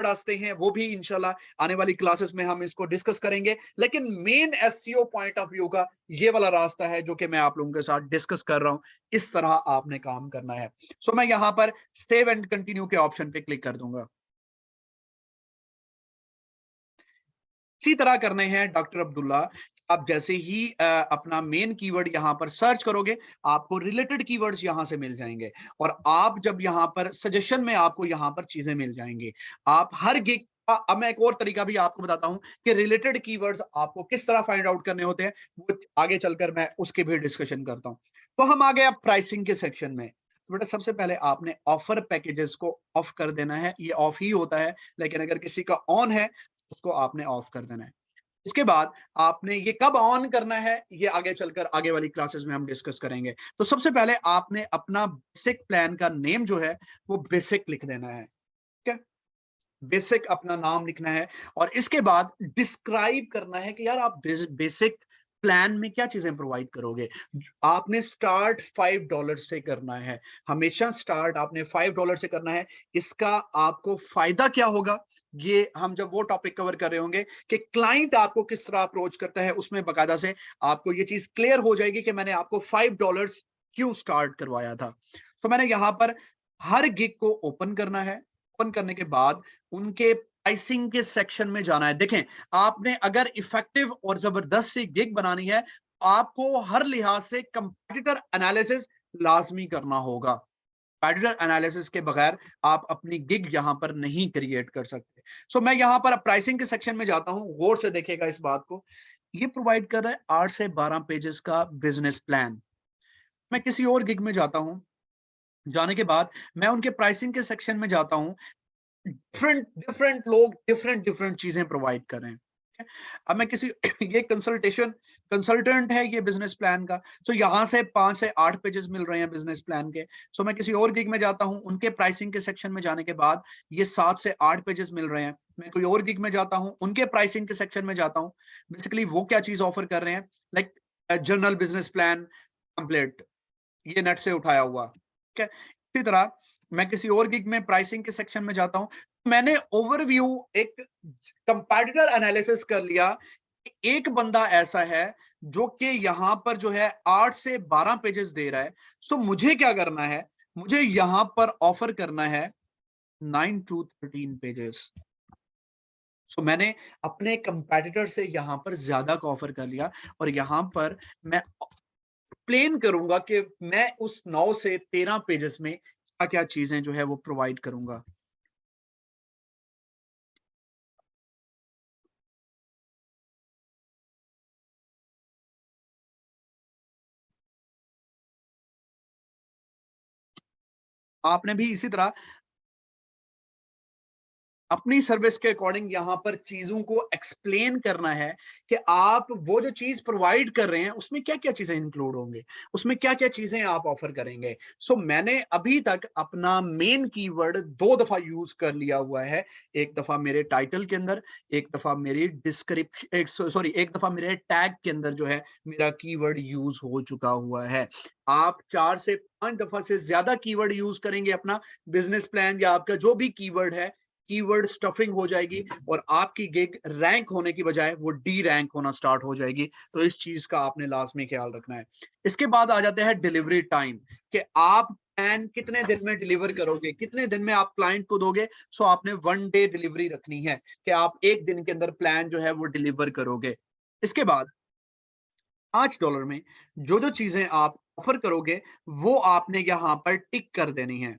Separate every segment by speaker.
Speaker 1: रास्ते हैं वो भी इंशाल्लाह आने वाली क्लासेस में हम इसको डिस्कस करेंगे, लेकिन main SEO point of view का ये वाला रास्ता है जो कि मैं आप लोगों के साथ डिस्कस कर रहा हूं। इस तरह आपने काम करना है। सो मैं यहां पर सेव एंड कंटिन्यू के ऑप्शन पे क्लिक कर दूंगा। इसी तरह करने हैं डॉक्टर अब्दुल्ला। आप जैसे ही अपना मेन कीवर्ड यहां पर सर्च करोगे, आपको रिलेटेड कीवर्ड्स यहां से मिल जाएंगे, और आप जब यहां पर सजेशन में आपको यहां पर चीजें मिल जाएंगी। आप हर गिग अब मैं एक और तरीका भी आपको बताता हूं कि रिलेटेड कीवर्ड्स आपको किस तरह फाइंड आउट करने होते हैं, वो आगे चलकर मैं उसके भी डिस्कशन करता हूं। तो हम आ गए अब प्राइसिंग के सेक्शन में। तो बेटा सबसे पहले आपने ऑफर पैकेजेस को ऑफ कर देना है। ये ऑफ ही होता है, लेकिन अगर किसी का ऑन है उसको आपने ऑफ कर देना है। इसके बाद आपने ये कब ऑन करना है, ये आगे चलकर आगे वाली क्लासेस में हम डिस्कस करेंगे। तो सबसे पहले आपने अपना बेसिक प्लान का नेम जो है वो बेसिक लिख देना है। ठीक है, बेसिक अपना नाम लिखना है, और इसके बाद डिस्क्राइब करना है कि यार आप बेसिक प्लान में क्या चीजें प्रोवाइड करोगे। आपने स्टार्ट $5 से करना है। हमेशा स्टार्ट आपने $5 से करना है। इसका आपको फायदा क्या होगा, ये हम जब वो टॉपिक कवर कर रहे होंगे कि क्लाइंट आपको किस तरह अप्रोच करता है, उसमें बकायदा से आपको ये चीज क्लियर हो जाएगी कि मैंने आपको $5 क्यों स्टार्ट करवाया था। सो मैंने यहां पर हर गिग को ओपन करना है। ओपन करने के बाद उनके प्राइसिंग के सेक्शन में जाना है। देखें, आपने अगर इफेक्टिव और जबरदस्त सी गिग बनानी है, तो आपको हर लिहाज से कंपेटिटर एनालिसिस लाजमी करना होगा। कंपेटिटर एनालिसिस के बगैर आप अपनी गिग यहां पर नहीं क्रिएट कर सकते। सो मैं यहां पर प्राइसिंग के सेक्शन में जाता हूं, गौर से देखेगा इस बात को। ये प्रोवाइड कर रहा है 8 से 12 पेजेस का बिजनेस प्लान। मैं किसी और गिग में जाता हूं, जाने के बाद मैं उनके प्राइसिंग के सेक्शन में जाता हूं। डिफरेंट डिफरेंट लोग डिफरेंट डिफरेंट चीजें प्रोवाइड कर रहे हैं। ठीक है? अब मैं किसी ये कंसल्टेशन कंसल्टेंट है ये बिजनेस प्लान का। सो यहाँ से 5 से 8 पेजेस मिल रहे हैं बिजनेस प्लान के। सो मैं किसी और गिग में जाता हूँ, उनके प्राइसिंग के सेक्शन में जाने के बाद ये 7 से 8 पेजेस मिल रहे हैं। मैं कोई और गिग में जाता हूँ, उनके प्राइसिंग के सेक्शन में जाता हूँ। बेसिकली वो क्या चीज ऑफर कर रहे हैं, like general business plan complete, ये नेट से उठाया हुआ। ठीक है, इसी तरह मैं किसी और गिग में प्राइसिंग के सेक्शन में जाता हूं। मैंने ओवरव्यू एक कंपैटिटर एनालिसिस कर लिया। एक बंदा ऐसा है जो कि यहां पर जो है 8 से 12 पेजेस दे रहा है। सो मुझे क्या करना है, मुझे यहां पर ऑफर करना है 9 टू 13 पेजेस। सो मैंने अपने कंपैटिटर से यहां पर ज्यादा का ऑफर कर लिया, और यहां पर मैं एक्सप्लेन करूंगा कि मैं उस 9 से 13 पेजेस में क्या क्या चीजें जो है वो प्रोवाइड करूंगा। आपने भी इसी तरह अपनी सर्विस के अकॉर्डिंग यहां पर चीजों को एक्सप्लेन करना है कि आप वो जो चीज प्रोवाइड कर रहे हैं उसमें क्या क्या चीजें इंक्लूड होंगे, उसमें क्या क्या चीजें आप ऑफर करेंगे। सो मैंने अभी तक अपना मेन कीवर्ड 2 दफा यूज कर लिया हुआ है। एक दफा मेरे टाइटल के अंदर, एक दफा मेरी डिस्क्रिप्शन, सॉरी, एक दफा मेरे टैग के अंदर जो है मेरा कीवर्ड यूज हो चुका हुआ है। आप 4 से 5 दफा से ज्यादा कीवर्ड यूज करेंगे अपना बिजनेस प्लान या आपका जो भी कीवर्ड है, कीवर्ड स्टफिंग हो जाएगी, और आपकी गिग रैंक होने की बजाय वो डी रैंक होना स्टार्ट हो जाएगी। तो इस चीज का आपने लाजमी ख्याल रखना है। इसके बाद आ जाते हैं डिलीवरी टाइम, कि आप प्लान कितने दिन में डिलीवर करोगे, कितने दिन में आप क्लाइंट को दोगे। सो आपने 1 डे डिलीवरी रखनी है कि आप 1 दिन के अंदर प्लान जो है वो डिलीवर करोगे। इसके बाद $5 में जो जो चीजें आप ऑफर करोगे वो आपने यहां पर टिक कर देनी है।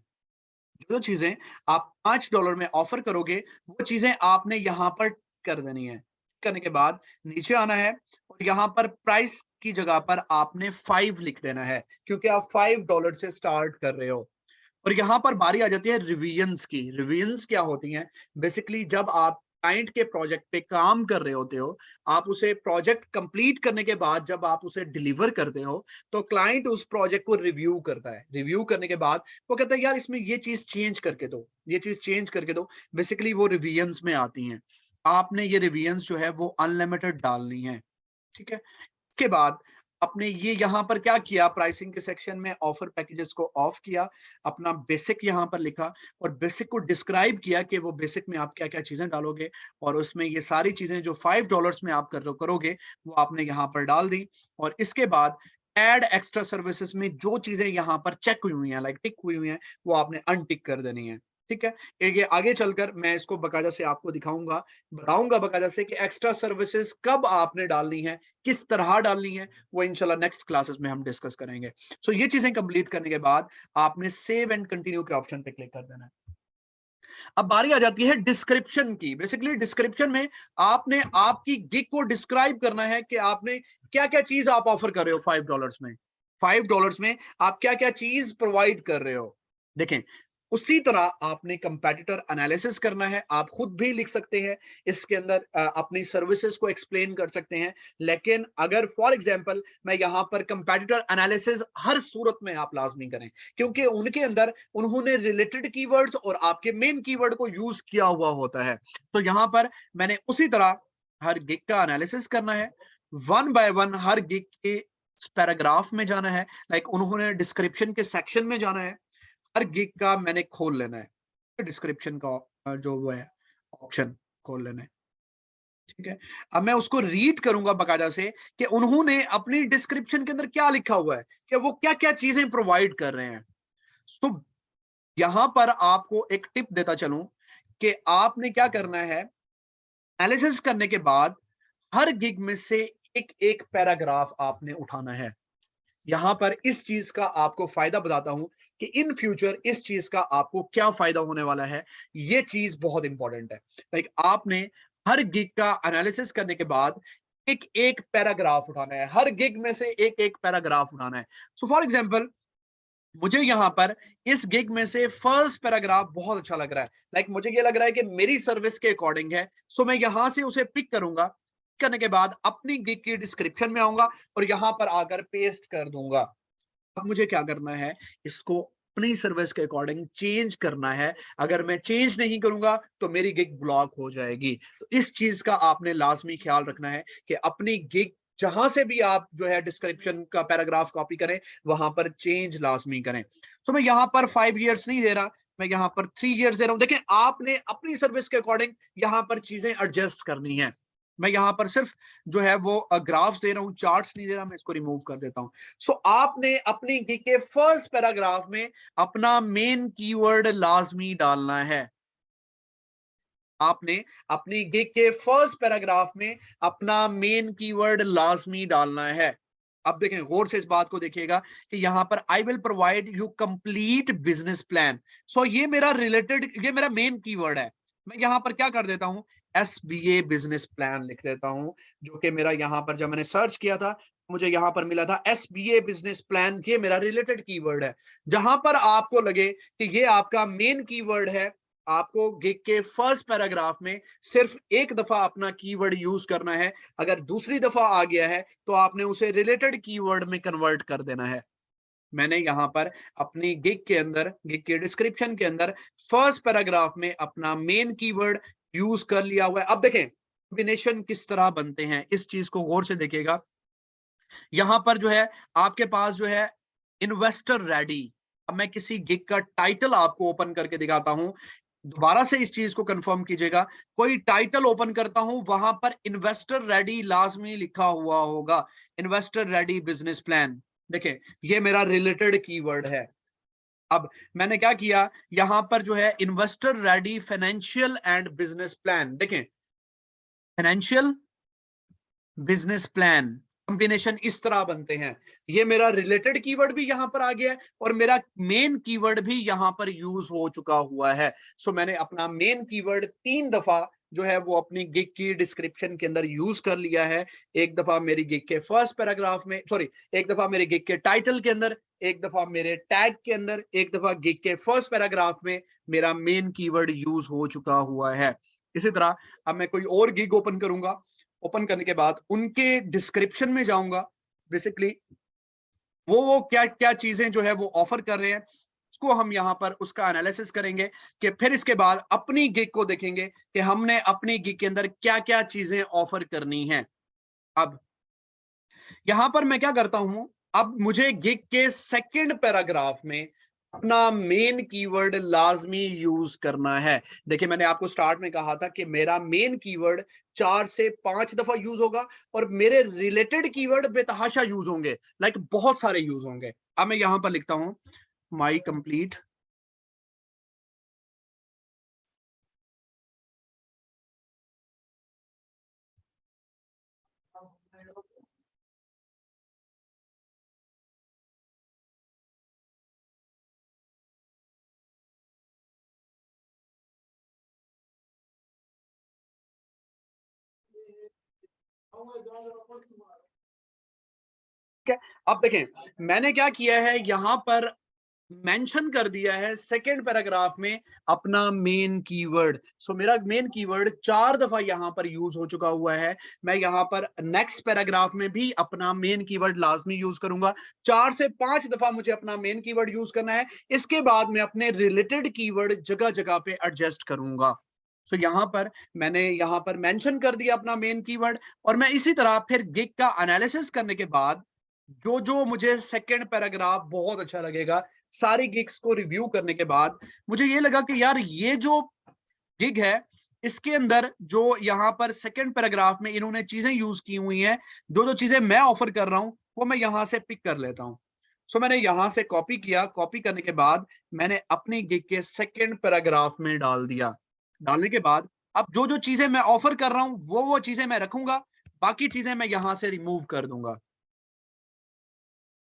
Speaker 1: जो चीजें आप $5 में ऑफर करोगे वो चीजें आपने यहां पर कर देनी है। करने के बाद नीचे आना है, और यहां पर प्राइस की जगह पर आपने 5 लिख देना है, क्योंकि आप $5 से स्टार्ट कर रहे हो। और यहाँ पर बारी आ जाती है रिवीजन्स की। रिवीजन्स क्या होती हैं, बेसिकली जब आप क्लाइंट के प्रोजेक्ट पे काम कर रहे होते हो, आप उसे प्रोजेक्ट कंप्लीट करने के बाद जब आप उसे डिलीवर करते हो, तो क्लाइंट उस प्रोजेक्ट को रिव्यू करता है। रिव्यू करने के बाद वो कहता है यार इसमें ये चीज चेंज करके दो, ये चीज चेंज करके दो। बेसिकली वो रिवीजन्स में आती हैं। आपने ये रिवीजन्स जो है वो अनलिमिटेड डालनी है। ठीक है, इसके बाद आपने ये यहाँ पर क्या किया, प्राइसिंग के सेक्शन में ऑफर पैकेजेस को ऑफ किया, अपना बेसिक यहाँ पर लिखा और बेसिक को डिस्क्राइब किया कि वो बेसिक में आप क्या क्या चीजें डालोगे, और उसमें ये सारी चीजें जो $5 में आप करोगे वो आपने यहाँ पर डाल दी। और इसके बाद एड एक्स्ट्रा सर्विसेज में जो चीजें यहाँ पर चेक हुई हुई हैं, लाइक टिक हुई हुई हैं, वो आपने अनटिक कर देनी है। ठीक है, ये आगे चलकर मैं इसको बकायदा से आपको दिखाऊंगा, बताऊंगा बकायदा से कि एक्स्ट्रा सर्विसेज कब आपने डालनी है, किस तरह डालनी है, वो इंशाल्लाह नेक्स्ट क्लासेस में हम डिस्कस करेंगे। सो ये चीजें कंप्लीट करने के बाद आपने सेव एंड कंटिन्यू के ऑप्शन पे क्लिक कर देना है। अब बारी आ जाती है डिस्क्रिप्शन की। बेसिकली डिस्क्रिप्शन में आपने आपकी गिग को डिस्क्राइब करना है कि आपने क्या क्या चीज आप ऑफर कर रहे हो $5 में, $5 में आप क्या क्या चीज प्रोवाइड कर रहे हो। देखें, उसी तरह आपने कंपेटिटर एनालिसिस करना है। आप खुद भी लिख सकते हैं इसके अंदर, अपनी सर्विसेज को एक्सप्लेन कर सकते हैं। लेकिन अगर फॉर एग्जांपल मैं यहां पर कंपेटिटर एनालिसिस हर सूरत में आप लाजमी करें, क्योंकि उनके अंदर उन्होंने रिलेटेड कीवर्ड्स और आपके मेन कीवर्ड को यूज किया हुआ होता है। तो यहां पर मैंने उसी तरह हर गिग का एनालिसिस करना है, one by one her gig के पैराग्राफ में जाना है, लाइक उन्होंने डिस्क्रिप्शन के सेक्शन में जाना है, हर गिग का मैंने खोल लेना है डिस्क्रिप्शन का, जो वो है ऑप्शन खोल लेना है। ठीक है, अब मैं उसको रीड करूंगा बकायदा से कि उन्होंने अपनी डिस्क्रिप्शन के अंदर क्या लिखा हुआ है, कि वो क्या क्या चीजें प्रोवाइड कर रहे हैं। तो यहां पर आपको एक टिप देता चलूं कि आपने क्या करना है, एनालिसिस करने के बाद हर गिग में से एक एक पैराग्राफ आपने उठाना है। यहां पर इस चीज का आपको फायदा बताता हूं कि इन फ्यूचर इस चीज का आपको क्या फायदा होने वाला है। ये चीज बहुत इंपॉर्टेंट है। लाइक आपने हर गिग का एनालिसिस करने के बाद एक एक पैराग्राफ उठाना है, हर गिग में से एक एक पैराग्राफ उठाना है। सो फॉर एग्जांपल मुझे यहाँ पर इस गिग में से फर्स्ट पैराग्राफ बहुत अच्छा लग रहा है, लाइक मुझे ये लग रहा है कि मेरी सर्विस के अकॉर्डिंग है। सो मैं यहां से उसे पिक करूंगा, करने के बाद अपनी गिग की डिस्क्रिप्शन में आऊंगा और यहां पर आकर पेस्ट कर दूंगा। अब मुझे क्या करना है, इसको अपनी सर्विस के अकॉर्डिंग चेंज करना है। अगर मैं चेंज नहीं करूंगा तो मेरी गिग ब्लॉक हो जाएगी। तो इस चीज का आपने लाजमी ख्याल रखना है कि अपनी गिग जहां से भी आप जो है डिस्क्रिप्शन का पैराग्राफ कॉपी करें, वहां पर चेंज लाजमी करें। तो मैं यहां पर 5 years नहीं दे रहा, मैं यहां पर 3 years दे रहा हूं। देखें, आपने अपनी सर्विस के अकॉर्डिंग यहां पर चीजें एडजस्ट करनी है। मैं यहां पर सिर्फ जो है वो ग्राफ्स दे रहा हूं, चार्ट्स नहीं दे रहा। मैं इसको रिमूव कर देता हूं। सो आपने अपनी गिग के फर्स्ट पैराग्राफ में अपना मेन कीवर्ड लाजमी डालना है। आपने अपनी गिग के फर्स्ट पैराग्राफ में अपना मेन कीवर्ड लाजमी डालना है। अब देखें, गौर से इस बात को देखिएगा कि यहां पर I will provide you complete business plan. So ये मेरा रिलेटेड, ये मेरा मेन कीवर्ड है। मैं यहां पर क्या कर देता हूं, SBA बिजनेस प्लान लिख देता हूं, जो कि मेरा यहां पर जब मैंने सर्च किया था मुझे यहां पर मिला था SBA बिजनेस प्लान। ये मेरा रिलेटेड कीवर्ड है। जहां पर आपको लगे कि ये आपका मेन कीवर्ड है, आपको गिग के फर्स्ट पैराग्राफ में सिर्फ एक दफा अपना कीवर्ड यूज करना है। अगर दूसरी दफा आ गया है तो आपने उसे रिलेटेड कीवर्ड में कन्वर्ट कर देना है। मैंने यहां पर अपनी गिग के अंदर, गिग के डिस्क्रिप्शन के अंदर फर्स्ट पैराग्राफ में अपना मेन कीवर्ड यूज कर लिया हुआ है। अब देखें कॉम्बिनेशन किस तरह बनते हैं, इस चीज को गौर से देखिएगा। यहां पर जो है आपके पास जो है इन्वेस्टर रेडी। अब मैं किसी गिग का टाइटल आपको ओपन करके दिखाता हूं, दोबारा से इस चीज को कंफर्म कीजिएगा। कोई टाइटल ओपन करता हूं, वहां पर इन्वेस्टर रेडी लाजमी लिखा हुआ होगा, इन्वेस्टर रेडी बिजनेस प्लान। देखें, ये मेरा रिलेटेड कीवर्ड है। अब मैंने क्या किया, यहां पर जो है investor ready financial and business plan. देखें, फाइनेंशियल बिजनेस प्लान कॉम्बिनेशन इस तरह बनते हैं। ये मेरा रिलेटेड कीवर्ड भी यहां पर आ गया है और मेरा मेन कीवर्ड भी यहां पर यूज हो चुका हुआ है। सो मैंने अपना मेन कीवर्ड 3 दफा जो है वो अपनी गिग की डिस्क्रिप्शन के अंदर यूज कर लिया है। एक दफा मेरी गिग के फर्स्ट पैराग्राफ में, सॉरी, एक दफा मेरे गिग के टाइटल के अंदर, एक दफा मेरे टैग के अंदर, एक दफा गिग के फर्स्ट पैराग्राफ में मेरा मेन कीवर्ड यूज हो चुका हुआ है। इसी तरह अब मैं कोई और गिग ओपन करूंगा, ओपन करने के बाद उनके डिस्क्रिप्शन में जाऊंगा। बेसिकली वो क्या क्या चीजें जो है वो ऑफर कर रहे हैं, उसको हम यहां पर उसका एनालिसिस करेंगे। कि फिर इसके बाद अपनी गिग को देखेंगे कि हमने अपनी गिग के अंदर क्या क्या चीजें ऑफर करनी है। अब यहां पर मैं क्या करता हूं, अब मुझे गिग के सेकंड पैराग्राफ में अपना मेन कीवर्ड लाजमी यूज करना है। देखिए मैंने आपको स्टार्ट में कहा था कि मेरा मेन कीवर्ड 4 से 5 दफा यूज होगा और मेरे रिलेटेड कीवर्ड बेतहाशा यूज होंगे, लाइक बहुत सारे यूज होंगे। अब मैं यहां पर लिखता हूं माई कंप्लीट है। अब देखें मैंने क्या किया है, यहां पर मेंशन कर दिया है सेकंड पैराग्राफ में अपना मेन कीवर्ड। सो मेरा मेन कीवर्ड 4 दफा यहां पर यूज हो चुका हुआ है। मैं यहां पर नेक्स्ट पैराग्राफ में भी अपना मेन कीवर्ड लाजमी यूज करूंगा। 4 से 5 दफा मुझे अपना मेन कीवर्ड यूज करना है। इसके बाद मैं अपने रिलेटेड कीवर्ड जगह जगह पे एडजस्ट करूंगा। सो यहां पर मैंने यहां पर मेंशन कर दिया अपना मेन कीवर्ड, और मैं इसी तरह फिर गिग का एनालिसिस करने के बाद जो जो मुझे सेकंड पैराग्राफ बहुत अच्छा लगेगा, सारी गिग्स को रिव्यू करने के बाद मुझे ये लगा कि यार ये जो गिग है, इसके अंदर जो यहाँ पर सेकंड पैराग्राफ में इन्होंने चीजें यूज की हुई हैं, जो जो चीजें मैं ऑफर कर रहा हूं वो मैं यहां से पिक कर लेता हूं। सो मैंने यहां से कॉपी किया, कॉपी करने के बाद मैंने अपनी गिग के सेकंड पैराग्राफ में डाल दिया। डालने के बाद अब जो जो चीजें मैं ऑफर कर रहा हूं वो चीजें मैं रखूंगा, बाकी चीजें मैं यहां से रिमूव कर दूंगा।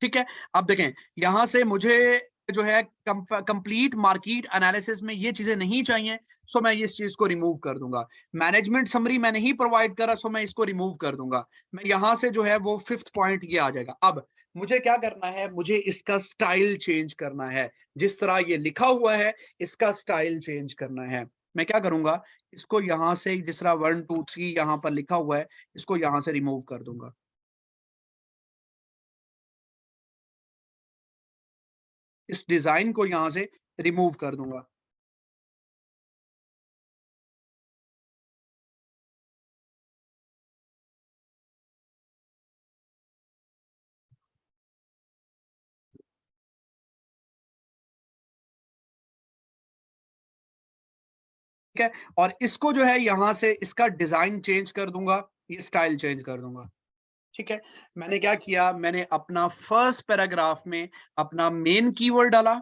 Speaker 1: ठीक है। अब देखें यहां से मुझे जो है कंप्लीट मार्केट एनालिसिस में ये चीजें नहीं चाहिए, सो मैं इस चीज को रिमूव कर दूंगा। मैनेजमेंट समरी मैं नहीं प्रोवाइड कर रहा, सो मैं इसको रिमूव कर दूंगा। मैं यहां से जो है वो फिफ्थ पॉइंट ये आ जाएगा। अब मुझे क्या करना है, मुझे इसका स्टाइल चेंज करना है। जिस तरह ये लिखा हुआ है इसका स्टाइल चेंज करना है। मैं क्या करूंगा, इसको यहां से जिस तरह 1 2 3 यहां पर लिखा हुआ है इसको यहां से रिमूव कर दूंगा। इस डिजाइन को यहां से रिमूव कर दूंगा। ठीक है। और इसको जो है यहां से इसका डिजाइन चेंज कर दूंगा, ये स्टाइल चेंज कर दूंगा। ठीक है। मैंने क्या किया, मैंने अपना फर्स्ट पैराग्राफ में अपना मेन कीवर्ड डाला,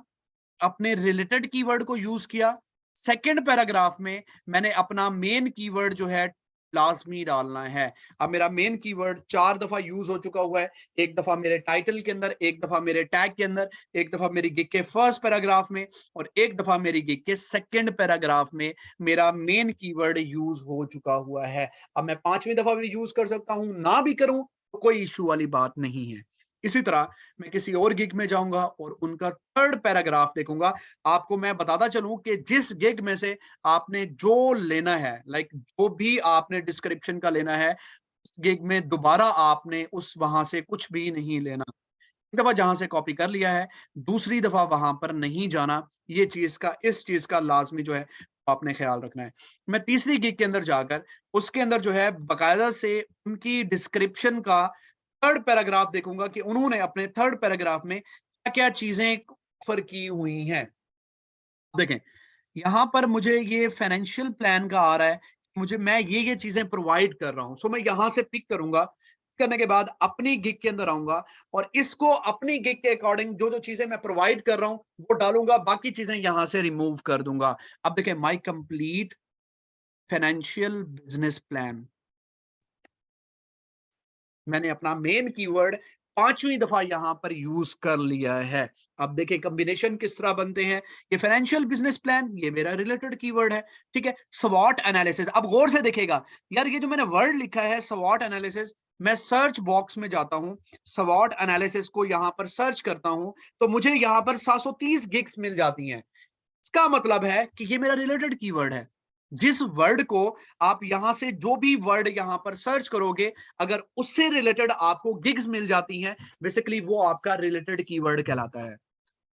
Speaker 1: अपने रिलेटेड कीवर्ड को यूज किया। सेकंड पैराग्राफ में मैंने अपना मेन कीवर्ड जो है लाजमी डालना है। अब मेरा मेन कीवर्ड 4 दफा यूज हो चुका हुआ है, एक दफा मेरे टाइटल के अंदर, एक दफा मेरे टैग के अंदर, एक दफा मेरी गिग के फर्स्ट पैराग्राफ में, और एक दफा मेरी गिग के सेकंड पैराग्राफ में मेरा मेन कीवर्ड यूज हो चुका हुआ है। अब मैं 5वीं दफा भी यूज कर सकता हूं, ना भी करूं तो कोई इशू वाली बात नहीं है। इसी तरह मैं किसी और गिग में जाऊंगा और उनका थर्ड पैराग्राफ देखूंगा। आपको मैं बताता चलूं कि जिस गिग में से आपने जो लेना है, लाइक जो भी आपने डिस्क्रिप्शन का लेना है, उस गिग में दोबारा आपने उस वहां से कुछ भी नहीं लेना। एक दफा जहां से कॉपी कर लिया है, दूसरी दफा वहां पर नहीं जाना। ये चीज का, इस चीज का लाजमी जो है आपने ख्याल रखना है। मैं तीसरी गिग के अंदर जाकर उसके अंदर जो है बकायदा से उनकी डिस्क्रिप्शन का थर्ड पैराग्राफ देखूंगा कि उन्होंने अपने थर्ड पैराग्राफ में क्या क्या चीजें ऑफर की हुई हैं। देखें यहां पर मुझे ये फाइनेंशियल प्लान का आ रहा है, मुझे मैं ये चीजें प्रोवाइड कर रहा हूं, सो मैं यहां से पिक करूंगा। करने के बाद अपनी गिग के अंदर आऊंगा और इसको अपनी गिग के अकॉर्डिंग जो जो चीजें मैं प्रोवाइड कर रहा हूं वो डालूंगा, बाकी चीजें यहां से रिमूव कर दूंगा। अब देखें my complete financial business plan, मैंने अपना मेन कीवर्ड 5वीं दफा यहां पर यूज कर लिया है। अब देखिए कॉम्बिनेशन किस तरह बनते हैं। ये फाइनेंशियल बिजनेस प्लान, ये मेरा रिलेटेड कीवर्ड है। ठीक है। स्वॉट एनालिसिस, अब गौर से देखिएगा यार, ये जो मैंने वर्ड लिखा है स्वॉट एनालिसिस, मैं सर्च बॉक्स में जाता हूं, स्वॉट एनालिसिस को यहां पर सर्च करता हूं, तो मुझे यहां पर 730 गिग्स मिल जाती हैं। इसका मतलब है कि ये मेरा रिलेटेड कीवर्ड है। जिस वर्ड को आप यहां से जो भी वर्ड यहां पर सर्च करोगे, अगर उससे रिलेटेड आपको गिग्स मिल जाती हैं, बेसिकली वो आपका रिलेटेड कीवर्ड कहलाता है।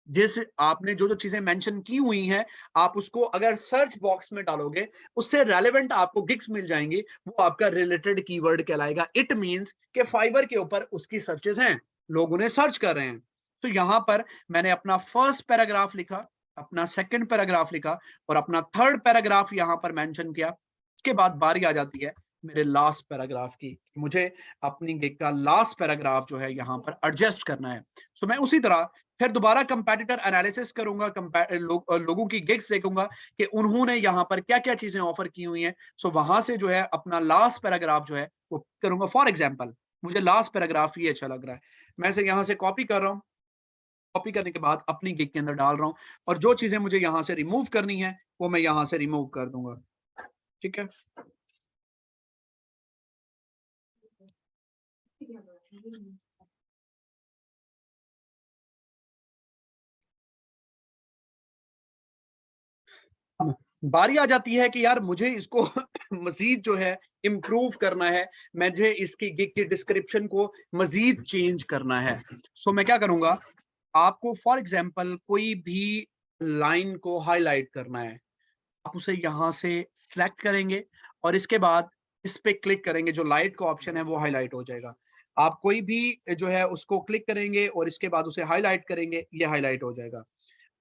Speaker 1: जिस आपने जो जो चीजें मेंशन की हुई हैं, आप उसको अगर सर्च बॉक्स में डालोगे, उससे रेलेवेंट आपको गिग्स मिल जाएंगी, वो आपका रिलेटेड कीवर्ड कहलाएगा। इट मींस कि फाइवर के ऊपर उसकी सर्चेस हैं, लोग उन्हें सर्च कर रहे हैं। तो यहां पर मैंने अपना फर्स्ट पैराग्राफ लिखा, अपना सेकंड पैराग्राफ लिखा और अपना थर्ड पैराग्राफ यहां पर मेंशन किया। उसके बाद बारी आ जाती है मेरे लास्ट पैराग्राफ की, मुझे अपनी गिग का लास्ट पैराग्राफ जो है यहां पर एडजस्ट करना है। सो मैं उसी तरह फिर दोबारा कंपेटिटर एनालिसिस करूंगा, लोगों की गिग्स देखूंगा कि उन्होंने यहाँ पर क्या क्या चीजें ऑफर की हुई हैं। सो वहां से जो है अपना लास्ट पैराग्राफ जो है वो करूंगा। फॉर एग्जांपल मुझे लास्ट पैराग्राफ ये अच्छा लग रहा है, मैं इसे यहाँ से कॉपी कर रहा हूँ। कॉपी करने के बाद अपनी गिग के अंदर डाल रहा हूँ और जो चीजें मुझे यहाँ से रिमूव करनी है वो मैं यहाँ से रिमूव कर दूंगा। ठीक है, बारी आ जाती है कि यार मुझे इसको मजीद जो है इम्प्रूव करना है, मुझे इसकी गिग की डिस्क्रिप्शन को मजीद चेंज करना है। सो मैं क्या करूंगा, आपको फॉर एग्जांपल कोई भी लाइन को हाईलाइट करना है, आप उसे यहाँ से सिलेक्ट करेंगे और इसके बाद इस पे क्लिक करेंगे, जो लाइट का ऑप्शन है वो हाईलाइट हो जाएगा। आप कोई भी जो है उसको क्लिक करेंगे और इसके बाद उसे हाईलाइट करेंगे, ये हाईलाइट हो जाएगा।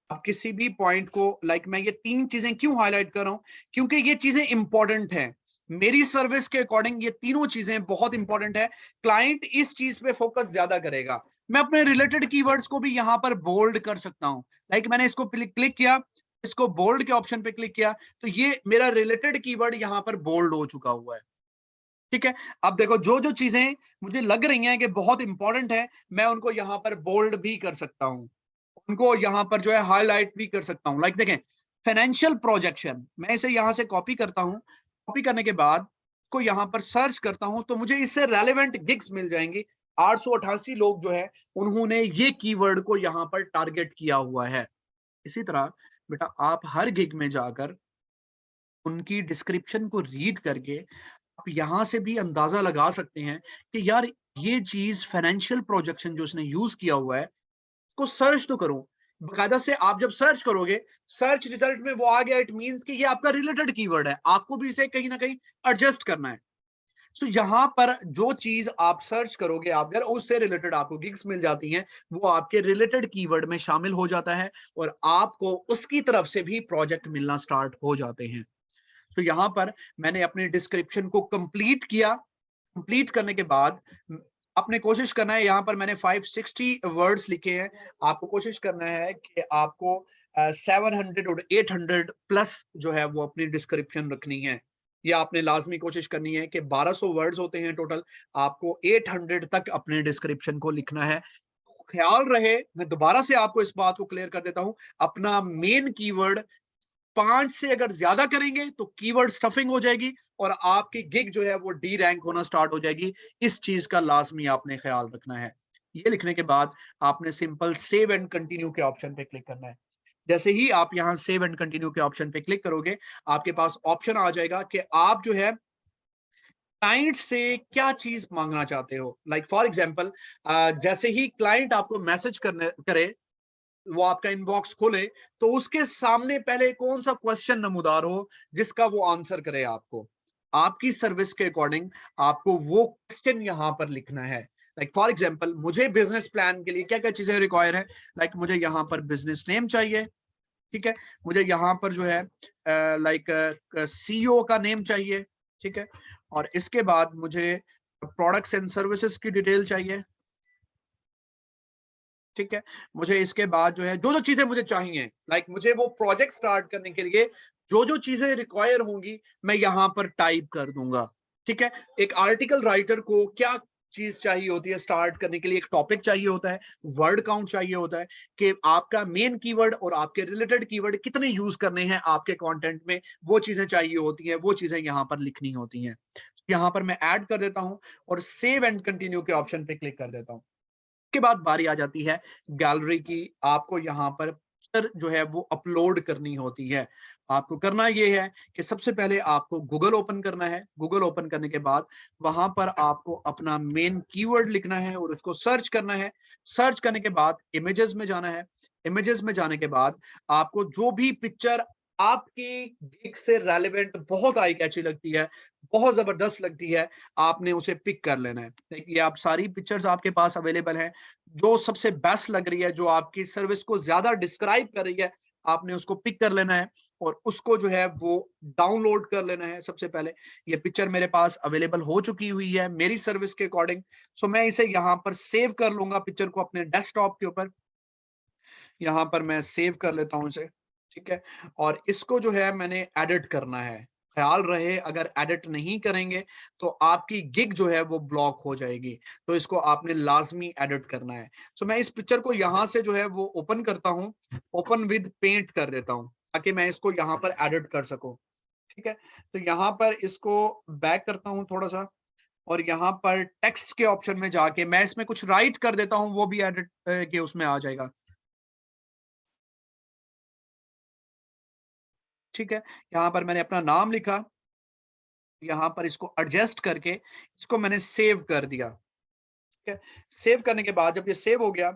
Speaker 1: आप किसी भी पॉइंट को मैं ये तीन चीजें क्यों हाईलाइट कर रहा हूं, क्योंकि ये चीजें इंपॉर्टेंट हैं। मेरी सर्विस के अकॉर्डिंग ये तीनों चीजें बहुत इंपॉर्टेंट है। क्लाइंट इस चीज पे फोकस ज्यादा करेगा। मैं अपने रिलेटेड कीवर्ड्स को भी यहां पर बोल्ड कर सकता हूं। मैंने इसको क्लिक किया, इसको बोल्ड के ऑप्शन पे क्लिक किया, तो ये मेरा रिलेटेड कीवर्ड यहां पर बोल्ड हो चुका हुआ है। ठीक है, अब देखो जो जो चीजें मुझे लग रही हैं कि बहुत इंपॉर्टेंट है, मैं उनको यहां पर बोल्ड भी कर सकता हूं, उनको यहाँ पर जो है हाईलाइट भी कर सकता हूँ। देखें, फाइनेंशियल प्रोजेक्शन, मैं इसे यहाँ से कॉपी करता हूँ। कॉपी करने के बाद को यहाँ पर सर्च करता हूँ तो मुझे इससे रेलेवेंट गिग्स मिल जाएंगी। 888 लोग जो है उन्होंने ये कीवर्ड को यहाँ पर टारगेट किया हुआ है। इसी तरह बेटा आप हर गिग में जाकर उनकी डिस्क्रिप्शन को रीड करके आप यहाँ से भी अंदाजा लगा सकते हैं कि यार ये चीज फाइनेंशियल प्रोजेक्शन जो उसने यूज किया हुआ है, को सर्च तो करो। बकायदा से आप जब सर्च करोगे, सर्च रिजल्ट में वो आ गया, इट मींस कि ये आपका रिलेटेड कीवर्ड है, आपको भी इसे कहीं ना कहीं एडजस्ट करना है। सो यहाँ पर जो चीज आप सर्च करोगे, आप अगर उससे रिलेटेड आपको गिग्स मिल जाती हैं, वो आपके रिलेटेड कीवर्ड में शामिल हो जाता है और आपको उसकी तरफ से भी प्रोजेक्ट मिलना स्टार्ट हो जाते हैं। तो यहाँ पर मैंने अपनी डिस्क्रिप्शन को कंप्लीट किया। कंप्लीट करने के बाद आपने कोशिश करना है, यहाँ पर मैंने 560 वर्ड्स लिखे हैं, आपको कोशिश करना है कि आपको 700 और 800 प्लस जो है वो अपनी डिस्क्रिप्शन रखनी है। या आपने लाजमी कोशिश करनी है कि 1200 वर्ड्स होते हैं टोटल, आपको 800 तक अपने डिस्क्रिप्शन को लिखना है। ख्याल रहे, मैं दोबारा से आपको इस बात को क्लियर कर देता हूं, अपना मेन कीवर्ड 5 से अगर ज्यादा करेंगे तो कीवर्ड स्टफिंग हो जाएगी और आपकी गिग जो है वो डी रैंक होना स्टार्ट हो जाएगी। इस चीज का लाजमी आपने ख्याल रखना है। ये लिखने के बाद आपने सिंपल सेव एंड कंटिन्यू के ऑप्शन पे क्लिक करना है। जैसे ही आप यहाँ सेव एंड कंटिन्यू के ऑप्शन पे क्लिक करोगे, आपके पास ऑप्शन आ जाएगा कि आप जो है क्लाइंट से क्या चीज मांगना चाहते हो। फॉर एग्जाम्पल, जैसे ही क्लाइंट आपको मैसेज करने करे, वो आपका इनबॉक्स खोले, तो उसके सामने पहले कौन सा क्वेश्चन नमूदार हो जिसका वो आंसर करे आपको। आपकी सर्विस के अकॉर्डिंग आपको वो क्वेश्चन यहां पर लिखना है। फॉर एग्जांपल, मुझे बिजनेस प्लान के लिए क्या क्या चीजें रिक्वायर है। मुझे यहाँ पर बिजनेस नेम चाहिए। ठीक है, मुझे यहाँ पर जो है सीईओ का नेम चाहिए। ठीक है, और इसके बाद मुझे प्रोडक्ट्स एंड सर्विसेज की डिटेल चाहिए। ठीक है, मुझे इसके बाद जो है जो जो चीजें मुझे चाहिए, मुझे वो प्रोजेक्ट स्टार्ट करने के लिए जो जो चीजें रिक्वायर होंगी, मैं यहां पर टाइप कर दूंगा। ठीक है, एक आर्टिकल राइटर को क्या चीज चाहिए होती है स्टार्ट करने के लिए, एक टॉपिक चाहिए होता है, वर्ड काउंट चाहिए होता है कि आपका मेन कीवर्ड और आपके रिलेटेड कीवर्ड कितने यूज करने हैं आपके कंटेंट में, वो चीजें चाहिए होती हैं, वो चीजें यहां पर लिखनी होती हैं। यहां पर मैं ऐड कर देता हूं और सेव एंड कंटिन्यू के ऑप्शन पे क्लिक कर देता हूं। के बाद बारी आ जाती है गैलरी की। आपको यहाँ पर पिक्चर जो है वो अपलोड करनी होती है। आपको करना ये है कि सबसे पहले आपको गूगल ओपन करना है। गूगल ओपन करने के बाद वहां पर आपको अपना मेन कीवर्ड लिखना है और उसको सर्च करना है। सर्च करने के बाद इमेजेस में जाना है। इमेजेस में जाने के बाद आपको जो भी पिक्चर आपकी गिग से रेलेवेंट बहुत आई कैची लगती है, बहुत जबरदस्त लगती है, आपने उसे पिक कर लेना है। देखिए आप सारी पिक्चर्स आपके पास अवेलेबल हैं, जो सबसे बेस्ट लग रही है, जो आपकी सर्विस को ज्यादा डिस्क्राइब कर रही है, आपने उसको पिक कर लेना है और उसको जो है वो डाउनलोड कर लेना है। सबसे पहले ये पिक्चर मेरे पास अवेलेबल हो चुकी हुई है मेरी सर्विस के अकॉर्डिंग, सो मैं इसे यहाँ पर सेव कर लूंगा पिक्चर को अपने डेस्कटॉप के ऊपर। यहाँ पर मैं सेव कर लेता हूँ इसे, ठीक है। और इसको जो है मैंने एडिट करना है। ख्याल रहे अगर एडिट नहीं करेंगे तो आपकी गिग जो है वो ब्लॉक हो जाएगी, तो इसको आपने लाजमी एडिट करना है। सो मैं इस पिक्चर को यहाँ से जो है वो ओपन करता हूँ, ओपन विद पेंट कर देता हूँ ताकि मैं इसको यहाँ पर एडिट कर सकूँ, ठीक है। तो यहाँ पर इसको बैक करता हूँ थोड़ा सा और यहाँ पर टेक्स्ट के ऑप्शन में जाके मैं इसमें कुछ राइट कर देता हूँ, वो भी एडिट के उसमें आ जाएगा, ठीक है। यहाँ पर मैंने अपना नाम लिखा, यहाँ पर इसको एडजस्ट करके इसको मैंने सेव कर दिया, ठीक है। सेव करने के बाद जब ये सेव हो गया,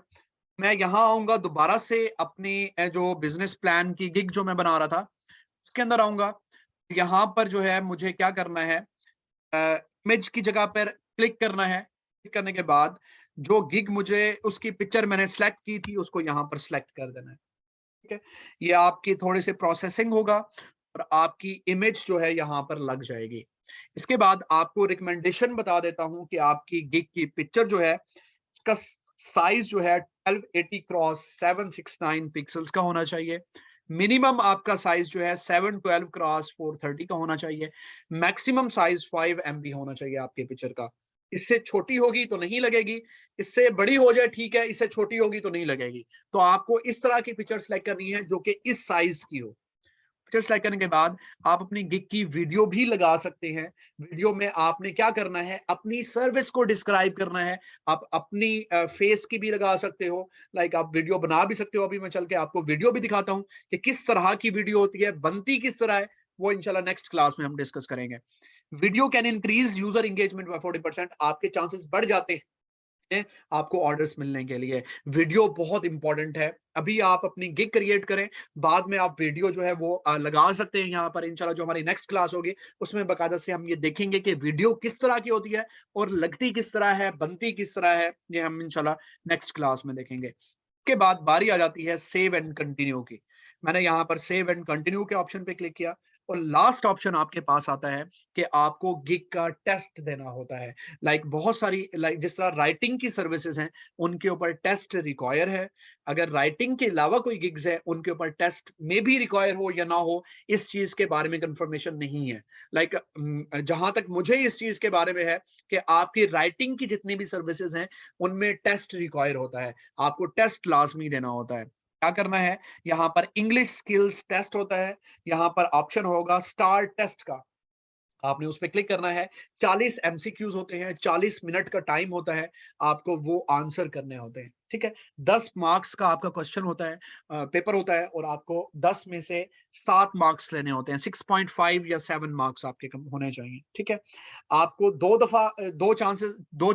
Speaker 1: मैं यहाँ आऊँगा दोबारा से अपनी जो बिज़नेस प्लान की गिग जो मैं बना रहा था, उसके अंदर आऊँगा। यहाँ पर जो है मुझे क्या करना है, इमेज की जगह पर क्लिक करना है। क्लिक करने के बाद जो गिग मुझे उसकी पिक्चर मैंने सेलेक्ट की थी, उसको यहाँ पर सेलेक्ट कर देना है। ठीक है, ये आपकी थोड़ी सी प्रोसेसिंग होगा और आपकी इमेज जो है यहाँ पर लग जाएगी। इसके बाद आपको रिकमेंडेशन बता देता हूँ कि आपकी गिग की पिक्चर जो है उसका साइज जो है 1280 क्रॉस 769 पिक्सल्स का होना चाहिए। मिनिमम आपका साइज जो है 712 क्रॉस 430 का होना चाहिए। मैक्सिमम साइज 5 MB होना चाहिए आपके पिक्चर का। इससे छोटी होगी तो नहीं लगेगी, इससे बड़ी हो जाए ठीक है, इससे छोटी होगी तो नहीं लगेगी। तो आपको इस तरह की पिक्चर सेलेक्ट करनी है जो कि इस साइज की हो। पिक्चर सेलेक्ट करने के बाद आप अपनी गिग की वीडियो भी लगा सकते हैं। वीडियो में आपने क्या करना है, अपनी सर्विस को डिस्क्राइब करना है। आप अपनी फेस की भी लगा सकते हो, लाइक आप वीडियो बना भी सकते हो। अभी मैं चल के आपको वीडियो भी दिखाता हूँ कि किस तरह की वीडियो होती है, बनती किस तरह है, वो इंशाल्लाह नेक्स्ट क्लास में हम डिस्कस करेंगे। Video can increase user engagement by 40%, आपके चांसेस बढ़ जाते हैं आपको ऑर्डर्स मिलने के लिए। वीडियो बहुत इंपॉर्टेंट है। अभी आप अपनी गिग क्रिएट करें, बाद में आप वीडियो जो है वो लगा सकते हैं। यहाँ पर इंशाल्लाह जो हमारी नेक्स्ट क्लास होगी उसमें बाकायदा से हम ये देखेंगे कि वीडियो किस तरह की होती है और लगती किस तरह है, बनती किस तरह है, ये हम इंशाल्लाह नेक्स्ट क्लास में देखेंगे। उसके बाद बारी आ जाती है सेव एंड कंटिन्यू की। मैंने यहाँ पर सेव एंड कंटिन्यू के ऑप्शन पे क्लिक किया और लास्ट ऑप्शन आपके पास आता है कि आपको गिग का टेस्ट देना होता है। लाइक बहुत सारी, लाइक जिस तरह राइटिंग की सर्विसेज हैं उनके ऊपर टेस्ट रिक्वायर है। अगर राइटिंग के अलावा कोई गिग्स है उनके ऊपर टेस्ट में भी रिक्वायर हो या ना हो, इस चीज के बारे में कंफर्मेशन नहीं है। लाइक जहां तक मुझे इस चीज के बारे में है कि आपकी राइटिंग की जितनी भी सर्विसेज हैं उनमें टेस्ट रिक्वायर होता है, आपको टेस्ट लाजमी देना होता है। क्या करना है, यहाँ पर इंग्लिश स्किल्स टेस्ट होता है, यहाँ पर ऑप्शन होगा स्टार टेस्ट का, आपने उस पे क्लिक करना है। 40 एमसीक्यूज होते हैं, 40 मिनट का टाइम होता है, आपको वो आंसर करने होते हैं, ठीक है। 10 मार्क्स का आपका क्वेश्चन होता है, पेपर होता है और आपको 10 में से 7 मार्क्स लेने होते हैं। 6.5 या 7 मार्क्स आपके कम होने चाहिए, ठीक है। आपको दो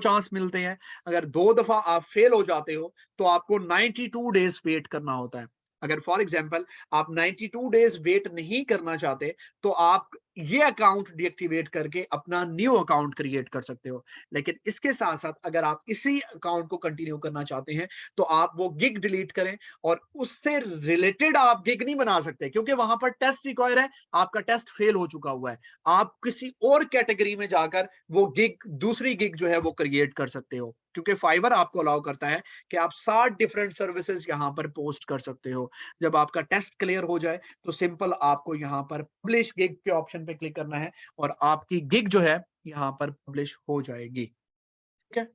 Speaker 1: चांस मिलते हैं। अगर 2 दफा आप फेल हो जाते हो तो आपको 92 डेज वेट करना होता है। अगर फॉर एग्जाम्पल आप 92 डेज वेट नहीं करना चाहते तो आप ये अकाउंट डीएक्टिवेट करके अपना न्यू अकाउंट क्रिएट कर सकते हो। लेकिन इसके साथ साथ अगर आप इसी अकाउंट को कंटिन्यू करना चाहते हैं तो आप वो गिग डिलीट करें और उससे रिलेटेड आप गिग नहीं बना सकते क्योंकि वहां पर टेस्ट रिक्वायर है, आपका टेस्ट फेल हो चुका हुआ है। आप किसी और कैटेगरी में जाकर वो गिग, दूसरी गिग जो है वो क्रिएट कर सकते हो, क्योंकि फाइवर आपको अलाउ करता है कि आप 60 डिफरेंट सर्विसेज यहां पर पोस्ट कर सकते हो। जब आपका टेस्ट क्लियर हो जाए तो सिंपल आपको यहाँ पर पब्लिश गिग के ऑप्शन पे क्लिक करना है और आपकी गिग जो है यहाँ पर पब्लिश हो जाएगी, ठीक है।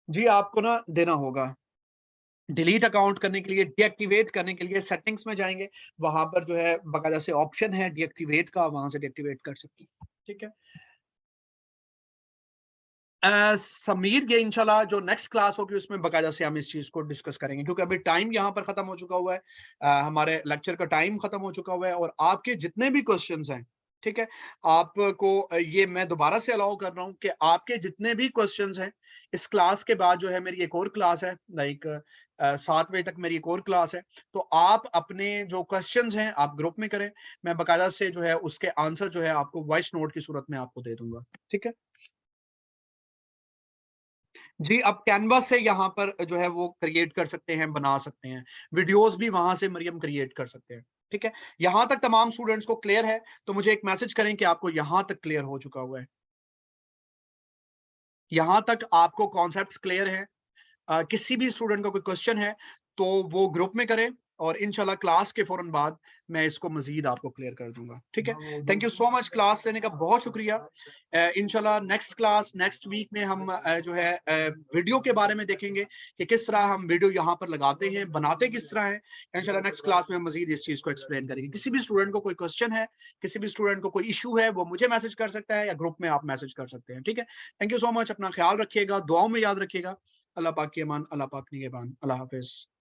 Speaker 1: जी आपको ना देना होगा डिलीट अकाउंट करने के लिए, डीएक्टिवेट करने के लिए सेटिंग्स में जाएंगे, वहां पर जो है बाकायदा से ऑप्शन है डीएक्टिवेट का, वहां से डीएक्टिवेट कर सकते हैं, ठीक है। समीर, ये इंशाल्लाह जो नेक्स्ट क्लास होगी उसमें बाकायदा से हम इस चीज को डिस्कस करेंगे क्योंकि अभी टाइम यहाँ पर खत्म हो चुका हुआ है। हमारे लेक्चर का टाइम खत्म हो चुका हुआ है और आपके जितने भी क्वेश्चंस हैं ठीक है? आपको ये मैं दोबारा से अलाउ कर रहा हूँ कि आपके जितने भी क्वेश्चंस हैं, इस क्लास के बाद जो है मेरी एक और क्लास है, लाइक 7 बजे तक मेरी एक और क्लास है। तो आप अपने जो क्वेश्चंस हैं आप ग्रुप में करें, मैं बाकायदा से जो है उसके आंसर जो है आपको वॉइस नोट की सूरत में आपको दे दूँगा। ठीक है? जी, आप कैनवा से यहाँ पर जो है वो क्रिएट कर सकते हैं, बना सकते हैं। वीडियोज़ भी वहाँ से मरियम क्रिएट कर सकते हैं, ठीक है? यहाँ तक तमाम स्टूडेंट्स को क्लियर है, तो मुझे एक मैसेज करें कि आपको यहाँ तक क्लियर हो चुका हुआ है। यहाँ तक आपको कॉन्सेप्ट्स क्लियर हैं। किसी भी स्टूडेंट का कोई क्वेश्चन है, तो वो ग्रुप में करे और इंशाल्लाह क्लास के फ़ौरन बाद मैं इसको मज़ीद आपको क्लियर कर दूँगा, ठीक है? Thank you so much class लेने का बहुत शुक्रिया। इंशाल्लाह नेक्स्ट क्लास नेक्स्ट वीक में हम जो है वीडियो के बारे में देखेंगे कि किस तरह हम वीडियो यहाँ पर लगाते हैं, बनाते किस तरह हैं। इंशाल्लाह नेक्स्ट क्लास में हम मज़ीद इस चीज़ को एक्सप्लेन करेंगे। किसी भी स्टूडेंट को कोई क्वेश्चन है, किसी भी स्टूडेंट को कोई इश्यू है, वो मुझे मैसेज कर सकता है या ग्रुप में आप मैसेज कर सकते हैं, ठीक है? थैंक यू सो मच, अपना ख्याल रखिएगा, दुआओं में याद रखिएगा। अल्लाह पाक की अमान, अल्लाह पाक निगहबान। अल्लाह हाफ़िज़।